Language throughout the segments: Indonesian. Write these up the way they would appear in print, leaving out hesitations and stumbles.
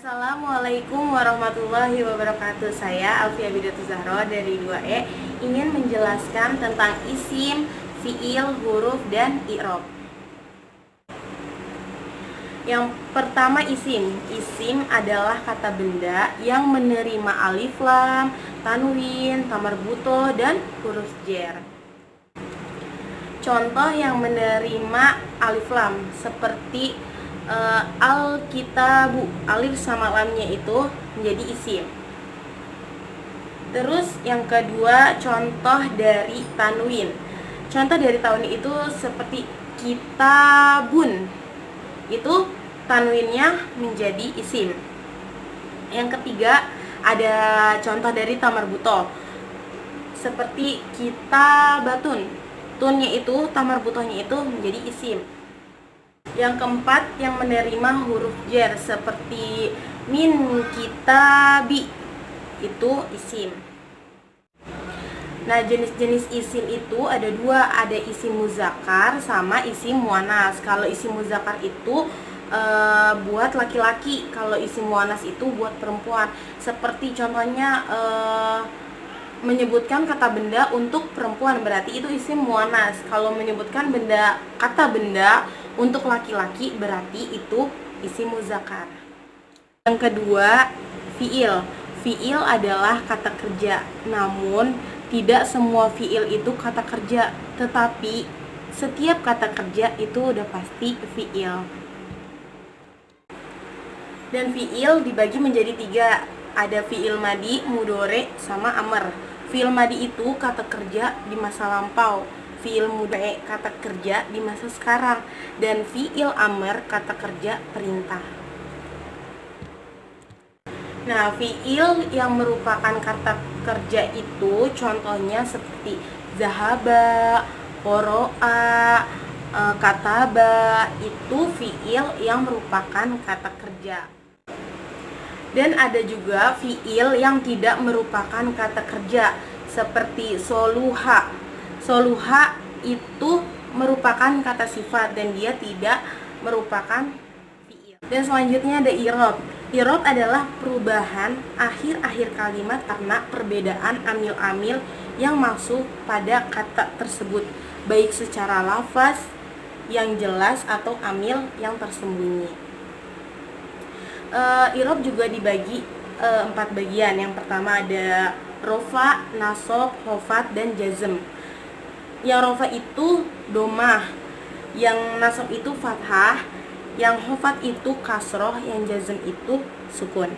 Assalamualaikum warahmatullahi wabarakatuh. Saya Alfia Bidatu Zahro dari 2E ingin menjelaskan tentang isim, fiil, huruf, dan i'rab. Yang pertama isim. Isim adalah kata benda yang menerima alif lam, tanwin, tamar-butoh, dan huruf jar. Contoh yang menerima alif lam seperti al-kitabu, alif sama lamnya itu menjadi isim. Terus yang kedua, contoh dari tanwin. Contoh dari tanwin itu seperti kitabun, itu tanwinnya menjadi isim. Yang ketiga, ada contoh dari tamar-butoh seperti kitabatun, tunnya itu, tamar-butohnya itu menjadi isim. Yang keempat, yang menerima huruf jar seperti min kitabi, itu isim. Nah, jenis-jenis isim itu ada dua, ada isim muzakkar sama isim muannas. Kalau isim muzakkar itu buat laki-laki, kalau isim muannas itu buat perempuan. Seperti contohnya menyebutkan kata benda untuk perempuan, berarti itu isim muannas. Kalau menyebutkan kata benda untuk laki-laki, berarti itu isim muzakkar. Yang kedua, fiil. Fiil adalah kata kerja, namun tidak semua fiil itu kata kerja, tetapi setiap kata kerja itu udah pasti fiil. Dan fiil dibagi menjadi tiga, ada fiil madi, mudhore, sama amr. Fiil madi itu kata kerja di masa lampau, fiil mudhore kata kerja di masa sekarang, dan fiil amr kata kerja perintah. Nah, fiil yang merupakan kata kerja itu contohnya seperti zahaba, qoro'a, kataba, itu fiil yang merupakan kata kerja. Dan ada juga fiil yang tidak merupakan kata kerja seperti soluha. Soluha itu merupakan kata sifat dan dia tidak merupakan fiil. Dan selanjutnya ada i'rab. I'rab adalah perubahan akhir-akhir kalimat karena perbedaan amil-amil yang masuk pada kata tersebut, baik secara lafaz yang jelas atau amil yang tersembunyi. I'rab juga dibagi 4 bagian. Yang pertama ada rofa, nasab, khofat, dan jazm. Yang rofa itu domah, yang nasab itu fathah, yang khofat itu kasroh, yang jazm itu sukun.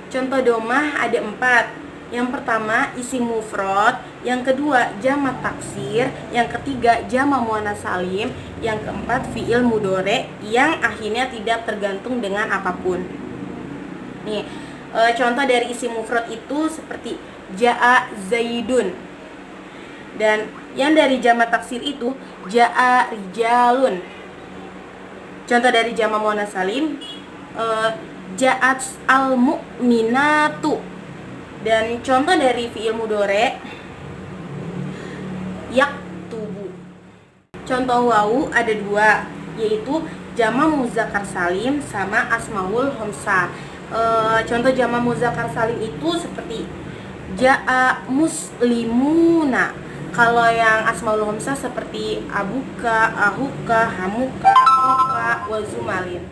Contoh domah ada 4. Yang pertama isim mufrad, yang kedua jamak taksir, yang ketiga jamak muannats salim, yang keempat fiil mudhore yang akhirnya tidak tergantung dengan apapun. Nih, contoh dari isim mufrad itu seperti jaa zaidun. Dan yang dari jamak taksir itu jaa rijalun. Contoh dari jamak muannats salim ja'at al-mu'minatu. Dan contoh dari fiil mudhore yaktubu. Contoh wawu ada 2, yaitu jamak muzakkar salim sama asmaul khamsah. Contoh jamak muzakkar salim itu seperti ja'a muslimuna. Kalau yang asmaul khamsah seperti abuka, ahuka, hamuka, oka, wazumalin.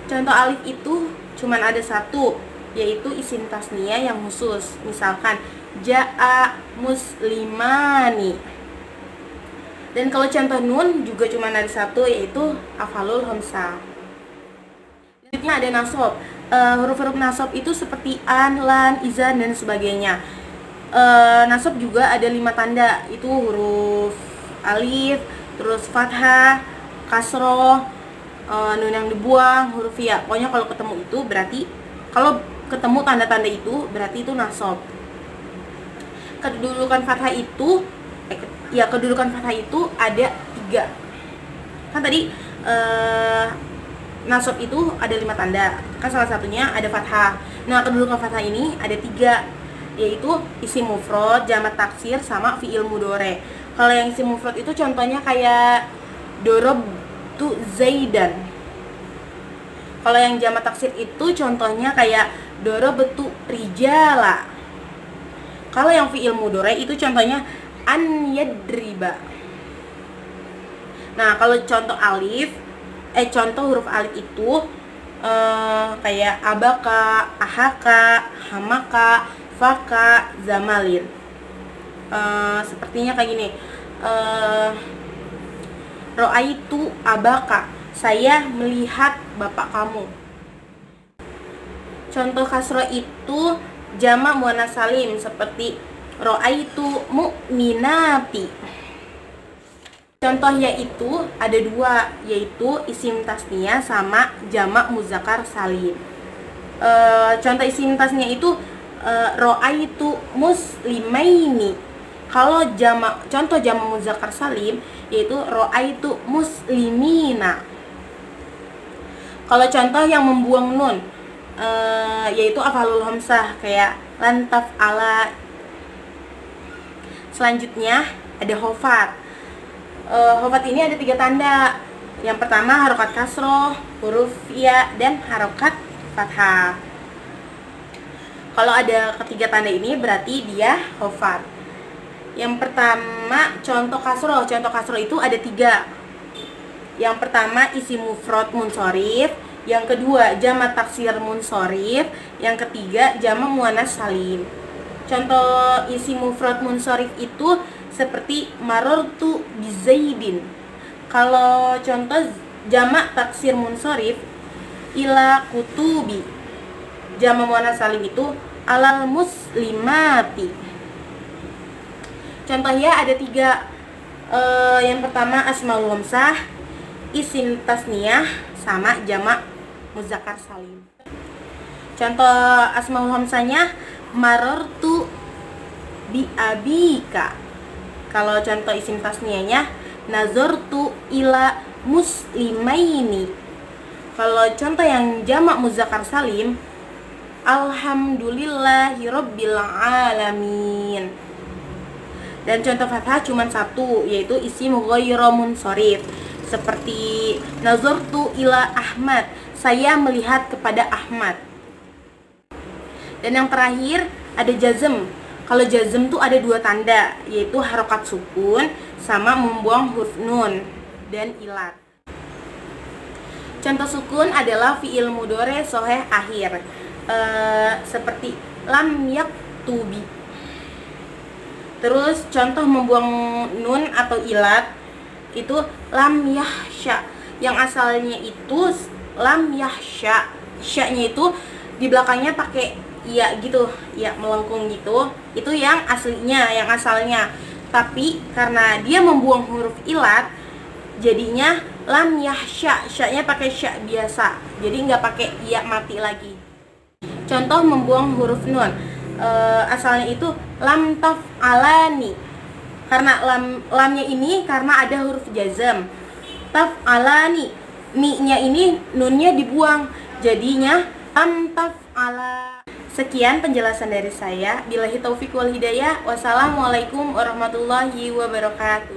Contoh alif itu cuman ada 1, yaitu isim tasniyah yang khusus. Misalkan ja'a muslimani. Dan kalau contoh nun juga cuma ada 1, yaitu afalul khamsah. Selanjutnya ada nasab. Huruf-huruf nasab itu seperti an, lan, izan, dan sebagainya. Nasab juga ada 5 tanda, itu huruf alif, terus fathah, kasroh, nun yang dibuang, huruf ya. Pokoknya kalau ketemu itu berarti, kalau ketemu tanda-tanda itu berarti itu nasab. Kedudukan fathah itu kedudukan fathah itu ada 3. Kan tadi nasab itu ada 5 tanda, kan salah satunya ada fathah. Nah, kedudukan fathah ini ada 3, yaitu isim mufrad, jamak taksir, sama fiil mudhore. Kalau yang isim mufrad itu contohnya kayak dorob tu zaidan. Kalau yang jamak taksir itu contohnya kayak dorobetu rijala. Kalau yang fi'il mudhari itu contohnya an yadriba. Nah, kalau contoh huruf alif itu kayak abaka, ahaka, hamaka, faka, zamalin. Sepertinya kayak gini. Ro'aitu abaka, saya melihat bapak kamu. Contoh kasroh itu jamak muannas salim seperti ro'aitu mu'minati. Contoh yaitu ada dua, yaitu isim tasniyah sama jamak muzakkar salim. Contoh isim tasniyah itu ro'aitu muslimaini. Kalau contoh jamak muzakkar salim yaitu ro'aitu muslimina. Kalau contoh yang membuang nun yaitu af'alul hamzah kayak lantaf ala. Selanjutnya ada hofat. Hofat ini ada 3 tanda. Yang pertama harokat kasroh, huruf ya, dan harokat fathah. Kalau ada ketiga tanda ini berarti dia hofat. Yang pertama contoh kasroh itu ada 3. Yang pertama isim mufrad munsorif, yang kedua jamak taksir munsorif, yang ketiga jamak muannas salim. Contoh isim mufrad munsorif itu seperti marartu bizaidin. Kalau contoh jamak taksir munsorif ila kutubi. Jamak muannas salim itu alal muslimati. Contohnya ada 3. Yang pertama asmaul hamzah, isim tasniyah, sama jamak muzakkar salim. Contoh asmaul hamzahnya marartu bi abika. Kalau contoh isim tasniyahnya nazartu ila muslimaini. Kalau contoh yang jamak muzakkar salim alhamdulillahirabbil alamin. Dan contoh fathah cuma 1, yaitu isim ghairu munsharif seperti nazartu ila Ahmad, saya melihat kepada Ahmad. Dan yang terakhir ada jazm. Kalau jazm tuh ada 2 tanda, yaitu harokat sukun sama membuang huruf nun dan ilat. Contoh sukun adalah fi'il mudhari shahih akhir, seperti lam yaktubi. Terus contoh membuang nun atau ilat itu lam yahsya, yang asalnya itu lam yahsya, sya-nya itu di belakangnya pakai iya gitu, ya melengkung gitu. Itu yang aslinya, yang asalnya. Tapi karena dia membuang huruf ilat, jadinya lam yahsya, sya-nya pakai sya biasa. Jadi nggak pakai iya mati lagi. Contoh membuang huruf nun, asalnya itu lam taf'alani. Karena lamnya ini karena ada huruf jazm. Taf'alani, mi-nya ini nunnya dibuang, jadinya lam taf'ala. Sekian penjelasan dari saya. Billahi taufik wal hidayah. Wassalamualaikum warahmatullahi wabarakatuh.